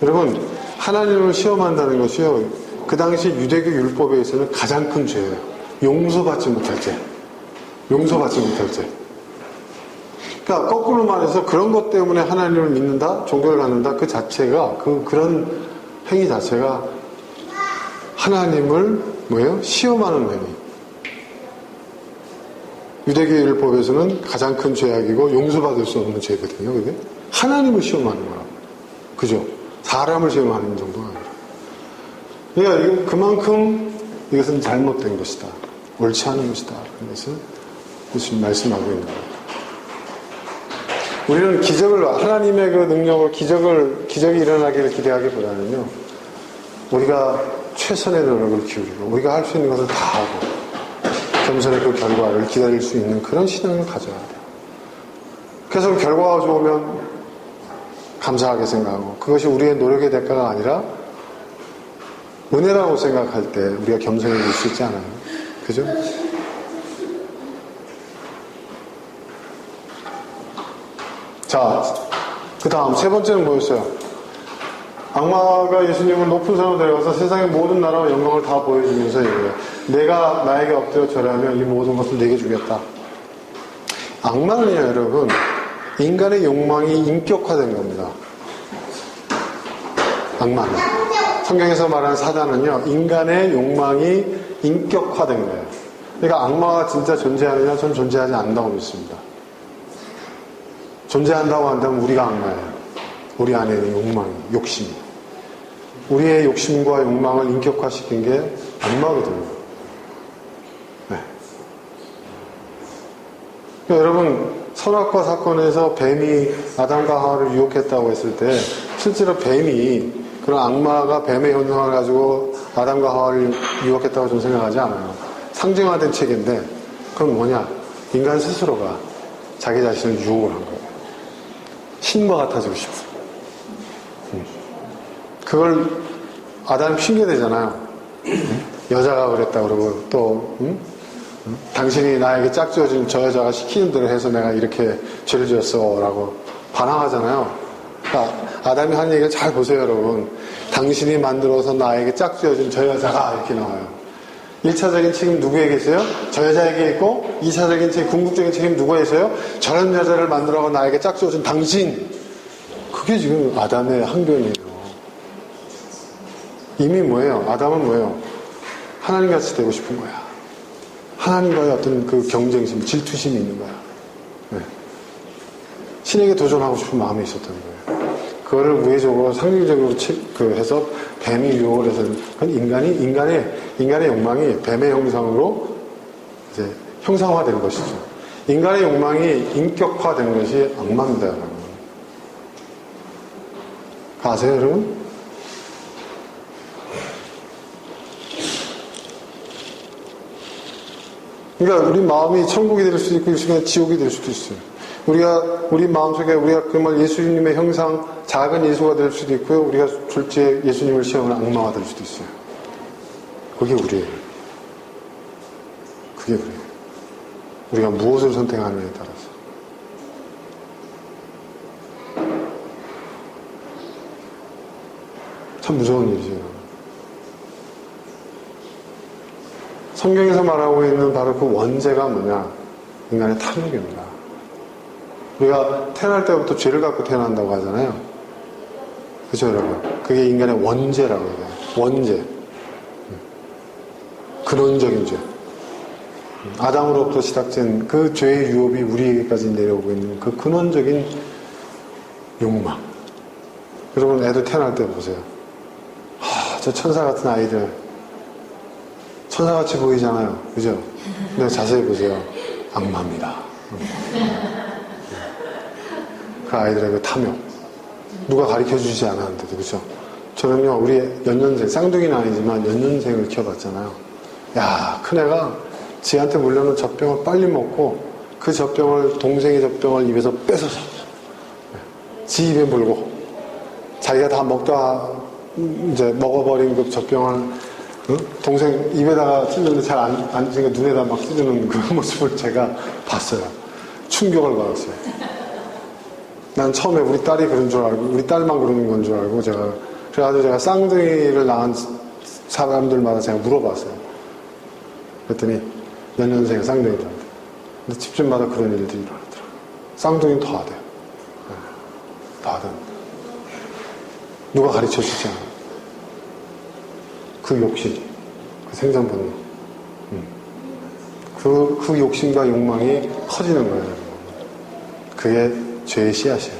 여러분, 하나님을 시험한다는 것이요, 그 당시 유대교 율법에 있어서는 가장 큰 죄예요. 용서받지 못할 죄. 용서받지 못할 죄. 그러니까 거꾸로 말해서 그런 것 때문에 하나님을 믿는다, 종교를 갖는다, 그 자체가, 그런 행위 자체가 하나님을 뭐예요? 시험하는 행위. 유대교 율법에서는 가장 큰 죄악이고 용서받을 수 없는 죄거든요. 그게 하나님을 시험하는 거라고. 그죠? 사람을 시험하는 정도가 아니라. 그러니까 그만큼 이것은 잘못된 것이다. 옳지 않은 것이다. 그런 것을 예수님 말씀하고 있는 거예요. 우리는 기적을, 하나님의 그 능력으로 기적이 일어나기를 기대하기보다는요, 우리가 최선의 노력을 기울이고, 우리가 할 수 있는 것을 다 하고, 겸손의 그 결과를 기다릴 수 있는 그런 신앙을 가져야 돼요. 그래서 결과가 좋으면 감사하게 생각하고, 그것이 우리의 노력의 대가가 아니라 은혜라고 생각할 때 우리가 겸손해질 수 있지 않아요? 그죠? 자, 그 다음 세 번째는 뭐였어요? 악마가 예수님을 높은 산으로 데려가서 세상의 모든 나라와 영광을 다 보여주면서 얘기해요. 내가 나에게 엎드려 절하면 이 모든 것을 내게 주겠다. 악마는요, 여러분, 인간의 욕망이 인격화된 겁니다. 악마는. 성경에서 말하는 사단은요, 인간의 욕망이 인격화된 거예요. 그러니까 악마가 진짜 존재하느냐? 전 존재하지 않는다고 믿습니다. 존재한다고 한다면 우리가 악마예요. 우리 안에 있는 욕망이, 욕심이. 우리의 욕심과 욕망을 인격화시킨 게 악마거든요. 네. 그러니까 여러분, 선악과 사건에서 뱀이 아담과 하와를 유혹했다고 했을 때 실제로 뱀이, 그런 악마가 뱀의 현상을 가지고 아담과 하와를 유혹했다고 저는 생각하지 않아요. 상징화된 체계인데 그건 뭐냐? 인간 스스로가 자기 자신을 유혹을 한 거예요. 신과 같아지고 싶어. 그걸 아담이 핑계대잖아요. 여자가 그랬다 그러고 또 당신이 나에게 짝지어준 저 여자가 시키는 대로 해서 내가 이렇게 죄를 지었어 라고 반항하잖아요. 그러니까 아담이 하는 얘기를 잘 보세요, 여러분. 당신이 만들어서 나에게 짝지어준 저 여자가 이렇게 나와요. 1차적인 책임 누구에게 있어요? 저 여자에게 있고 2차적인 책임, 궁극적인 책임 누구에 있어요? 저런 여자를 만들어서 나에게 짝지어준 당신. 그게 지금 아담의 항변이에요. 이미 뭐예요? 아담은 뭐예요? 하나님같이 되고 싶은 거야. 하나님과의 어떤 그 경쟁심, 질투심이 있는 거야. 네. 신에게 도전하고 싶은 마음이 있었던 거예요. 그거를 우회적으로 상징적으로 해서 뱀이 유혹을 해서 인간의 욕망이 뱀의 형상으로 이제 형상화된 것이죠. 인간의 욕망이 인격화된 것이 악마입니다, 여러분. 아세요, 여러분? 그러니까 우리 마음이 천국이 될 수도 있고 이 시간에 지옥이 될 수도 있어요. 우리 마음속에 우리가 정말 예수님의 형상, 작은 예수가 될 수도 있고요. 우리가 졸지에 예수님을 시험하는 악마가 될 수도 있어요. 그게 우리예요. 그게 우리예요. 우리가 무엇을 선택하느냐에 따라서. 참 무서운 일이죠. 성경에서 말하고 있는 바로 그 원죄가 뭐냐? 인간의 탐욕입니다. 우리가 태어날 때부터 죄를 갖고 태어난다고 하잖아요. 그죠, 여러분? 그게 인간의 원죄라고 해요. 원죄. 근원적인 죄. 아담으로부터 시작된 그 죄의 유업이 우리에게까지 내려오고 있는 그 근원적인 욕망. 여러분, 애들 태어날 때 보세요. 저 천사 같은 아이들. 천사같이 보이잖아요. 그죠? 근데 자세히 보세요. 악마입니다. 그 아이들의 그 탐욕. 누가 가르쳐 주지 않았는데도, 그죠? 저는요, 우리 연년생, 쌍둥이는 아니지만 연년생을 키워봤잖아요. 야, 큰애가 지한테 물려놓은 젖병을 빨리 먹고 그 젖병을, 동생의 젖병을 입에서 뺏어서 지 입에 물고 자기가 다 먹다 이제 먹어버린 그 젖병을 동생 입에다가 찢는데 잘 안 찢으니까 눈에다 막 찢는 그 모습을 제가 봤어요. 충격을 받았어요. 난 처음에 우리 딸이 그런 줄 알고, 우리 딸만 그러는 건 줄 알고, 그래가지고 제가 쌍둥이를 낳은 사람들마다 제가 물어봤어요. 그랬더니 몇 년생에 쌍둥이다. 근데 집집마다 그런 일들이 일어나더라고요. 쌍둥이는 더 하대요. 더 하든. 누가 가르쳐 주지 않아. 그 욕심, 그 생존 본능. 그 욕심과 욕망이 커지는 거예요. 그게 죄의 씨앗이에요.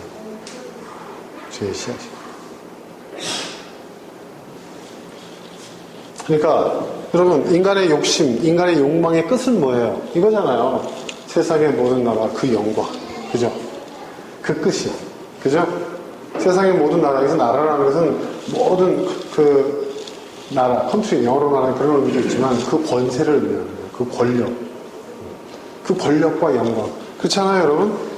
죄의 씨앗이에요. 그러니까 여러분, 인간의 욕심, 인간의 욕망의 끝은 뭐예요? 이거잖아요. 세상의 모든 나라 그 영광, 그죠? 그 끝이, 그죠? 세상의 모든 나라에서 나라라는 것은 모든 그 나라, 컨트리, 영어로 말하는 그런 의미도 있지만 그 권세를 의미하는 거예요. 그 권력, 그 권력과 영광. 그렇잖아요, 여러분?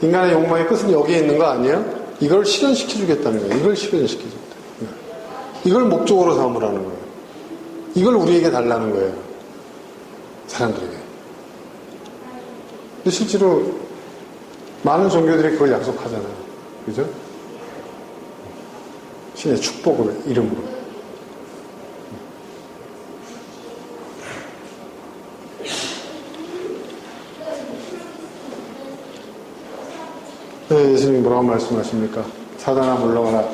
인간의 욕망의 끝은 여기에 있는 거 아니에요? 이걸 실현시켜주겠다는 거예요. 이걸 실현시켜주겠다. 이걸 목적으로 삼으라는 거예요. 이걸 우리에게 달라는 거예요. 사람들에게. 근데 실제로 많은 종교들이 그걸 약속하잖아요. 그죠? 신의 축복을 이름으로. 네, 예수님 뭐라고 말씀하십니까? 사단아 물러가라.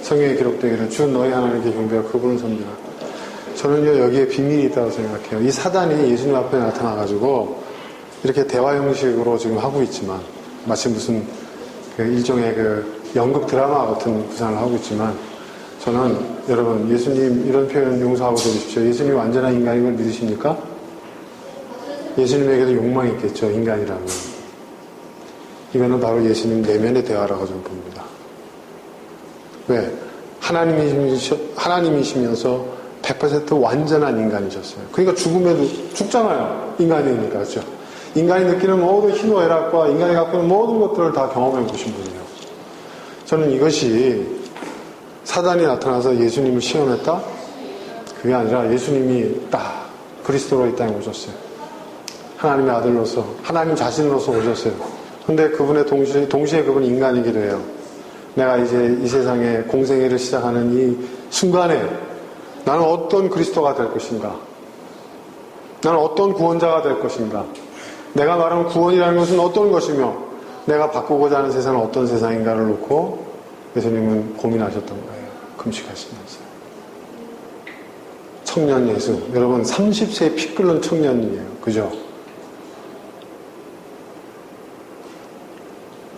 성경에 기록되기를 주 너희 하나님께 경배하고 그분을 섬기라. 저는요, 여기에 비밀이 있다고 생각해요. 이 사단이 예수님 앞에 나타나가지고 이렇게 대화 형식으로 지금 하고 있지만, 마치 무슨 그 일종의 그 연극 드라마 같은 구상을 하고 있지만, 저는 여러분, 예수님 이런 표현 용서하고 들으십시오. 예수님 완전한 인간인 걸 믿으십니까? 예수님에게도 욕망이 있겠죠, 인간이라면. 이거는 바로 예수님 내면의 대화라고 저는 봅니다. 왜? 하나님이시면서 100% 완전한 인간이셨어요. 그러니까 죽으면 죽잖아요. 인간이니까, 그렇죠? 인간이 느끼는 모든 희노애락과 인간이 갖고 있는 모든 것들을 다 경험해 보신 분이에요. 저는 이것이 사단이 나타나서 예수님을 시험했다? 그게 아니라 예수님이 딱 그리스도로 이 땅에 오셨어요. 하나님의 아들로서, 하나님 자신으로서 오셨어요. 근데 그분의 동시에 그분이 인간이기도 해요. 내가 이제 이 세상에 공생애를 시작하는 이 순간에 나는 어떤 그리스도가 될 것인가? 나는 어떤 구원자가 될 것인가? 내가 말하는 구원이라는 것은 어떤 것이며 내가 바꾸고자 하는 세상은 어떤 세상인가를 놓고 예수님은 고민하셨던 거예요. 금식하시면서. 청년 예수. 여러분 30세에 피 끓는 청년이에요. 그죠?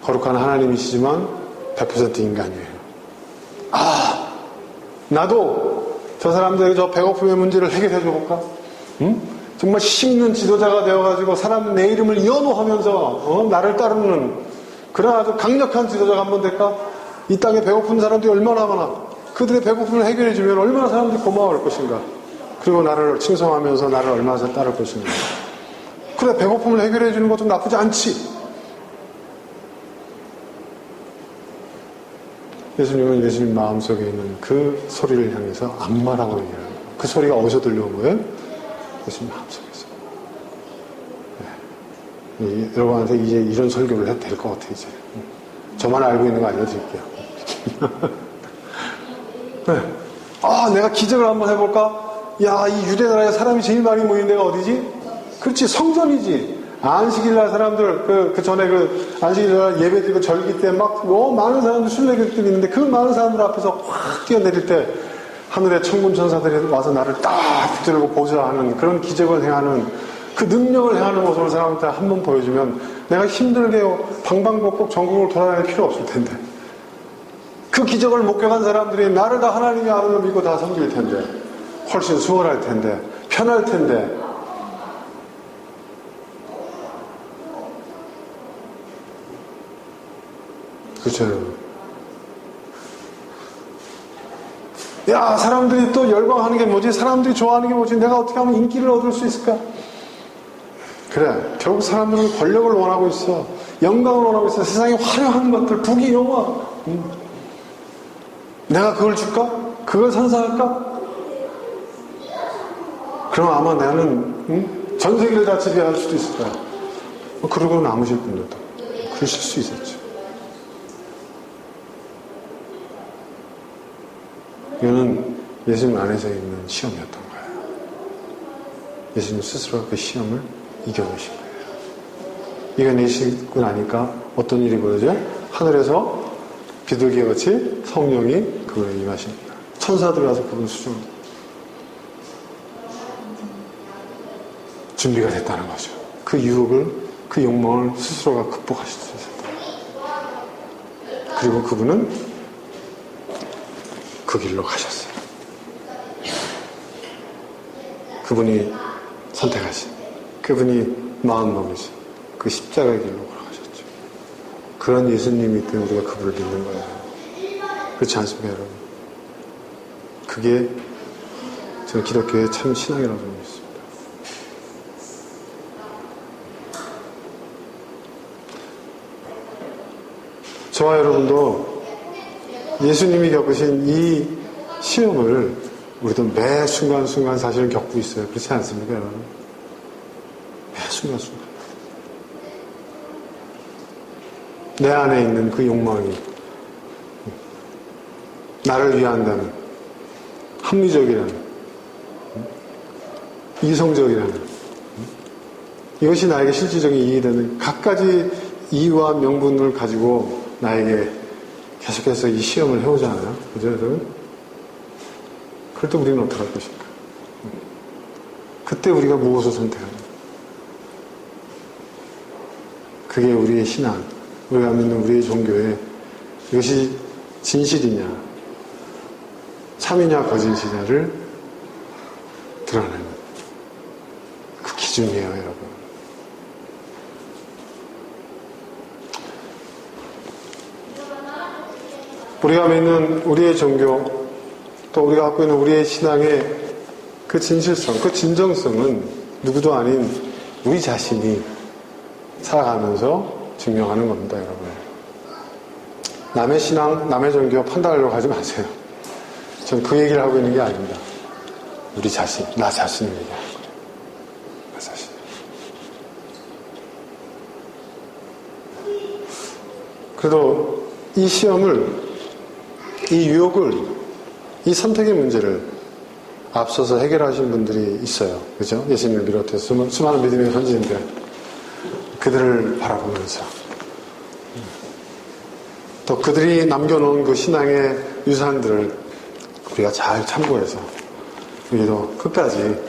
거룩한 하나님이시지만 100% 인간이에요. 아, 나도 저 사람들의 저 배고픔의 문제를 해결해 줘볼까? 응? 정말 힘있는 지도자가 되어가지고 사람 내 이름을 연호하면서 나를 따르는 그런 아주 강력한 지도자가 한번 될까? 이 땅에 배고픈 사람들이 얼마나 많아. 그들의 배고픔을 해결해 주면 얼마나 사람들이 고마워할 것인가. 그리고 나를 칭송하면서 나를 얼마나 따를 것인가. 그래, 배고픔을 해결해 주는 것도 나쁘지 않지. 예수님은 예수님 마음속에 있는 그 소리를 향해서 악마라고 얘기하는 거예요. 그 소리가 어디서 들려온 거예요? 예수님 마음속에서. 네. 여러분한테 이제 이런 설교를 해도 될 것 같아요, 이제. 저만 알고 있는 거 알려드릴게요. 네. 아, 내가 기적을 한번 해볼까? 야, 이 유대나라에 사람이 제일 많이 모인 데가 어디지? 그렇지, 성전이지. 안식일날 사람들, 그 전에 안식일날 예배드리고 절기 때 막 너무 많은 사람들, 순례객들이 있는데 그 많은 사람들 앞에서 확 뛰어내릴 때 하늘의 천군 천사들이 와서 나를 딱 붙들고 보좌하는 그런 기적을 행하는 그 능력을 행하는 모습을 사람한테 한번 보여주면 내가 힘들게 방방곡곡 전국을 돌아다닐 필요 없을 텐데 그 기적을 목격한 사람들이 나를 다 하나님의 아들로 믿고 다 섬길 텐데 훨씬 수월할 텐데 편할 텐데 그렇죠. 야, 사람들이 또 열광하는 게 뭐지? 사람들이 좋아하는 게 뭐지? 내가 어떻게 하면 인기를 얻을 수 있을까? 그래, 결국 사람들은 권력을 원하고 있어. 영광을 원하고 있어. 세상에 화려한 것들, 부귀 영화. 내가 그걸 줄까? 그걸 선사할까? 그럼 아마 나는 전 세계를 다 지배할 수도 있을 거야. 그러고 남으실 분들도 그러실 수 있었죠. 이거는 예수님 안에서 있는 시험이었던 거예요. 예수님 스스로가 그 시험을 이겨내신 거예요. 이겨내시고 나니까 어떤 일이 벌어져요? 하늘에서 비둘기와 같이 성령이 그분에 임하십니다. 천사들이 와서 그분 수종합니다. 준비가 됐다는 거죠. 그 유혹을, 그 욕망을 스스로가 극복하실 수 있었다. 그리고 그분은 그 길로 가셨어요. 그분이 선택하신, 그분이 마음먹으신 그 십자가의 길로 걸어가셨죠. 그런 예수님이 때문에 우리가 그분을 믿는 거예요. 그렇지 않습니까, 여러분? 그게 저는 기독교의 참 신앙이라고 믿습니다. 저와 여러분도 예수님이 겪으신 이 시험을 우리도 매 순간순간 사실은 겪고 있어요. 그렇지 않습니까, 여러분? 매 순간순간. 내 안에 있는 그 욕망이 나를 위한다는 합리적이라는 이성적이라는 이것이 나에게 실질적인 이익이 되는 갖가지 이유와 명분을 가지고 나에게 계속해서 이 시험을 해오잖아요. 그죠, 여러분? 그럴 때 우리는 어떻게 할 것인가? 그때 우리가 무엇을 선택하냐? 그게 우리의 신앙, 우리가 믿는 우리의 종교에 이것이 진실이냐, 참이냐, 거짓이냐를 드러내는 그 기준이에요, 여러분. 우리가 믿는 우리의 종교, 또 우리가 갖고 있는 우리의 신앙의 그 진실성, 그 진정성은 누구도 아닌 우리 자신이 살아가면서 증명하는 겁니다, 여러분. 남의 신앙, 남의 종교 판단하려고 하지 마세요. 전 그 얘기를 하고 있는 게 아닙니다. 우리 자신, 나 자신을 얘기하는 거예요. 나 자신. 그래도 이 시험을, 이 유혹을, 이 선택의 문제를 앞서서 해결하신 분들이 있어요. 그죠? 예수님을 비롯해서 수많은 믿음의 선지인들, 그들을 바라보면서 또 그들이 남겨놓은 그 신앙의 유산들을 우리가 잘 참고해서 우리도 끝까지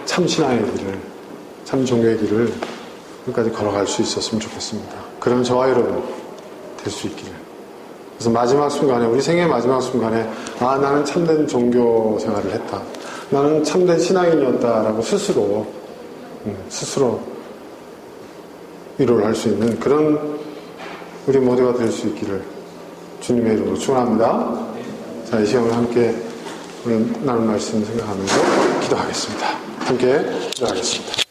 참 신앙의 길을, 참 종교의 길을 끝까지 걸어갈 수 있었으면 좋겠습니다. 그럼 저와 여러분 될 수 있기를. 그래서 마지막 순간에, 우리 생애의 마지막 순간에 아, 나는 참된 종교 생활을 했다, 나는 참된 신앙인이었다라고 스스로 위로를 할 수 있는 그런 우리 모두가 될 수 있기를 주님의 이름으로 축원합니다. 자, 이 시간을 함께 오늘 나눈 말씀 생각하면서 기도하겠습니다. 함께 기도하겠습니다.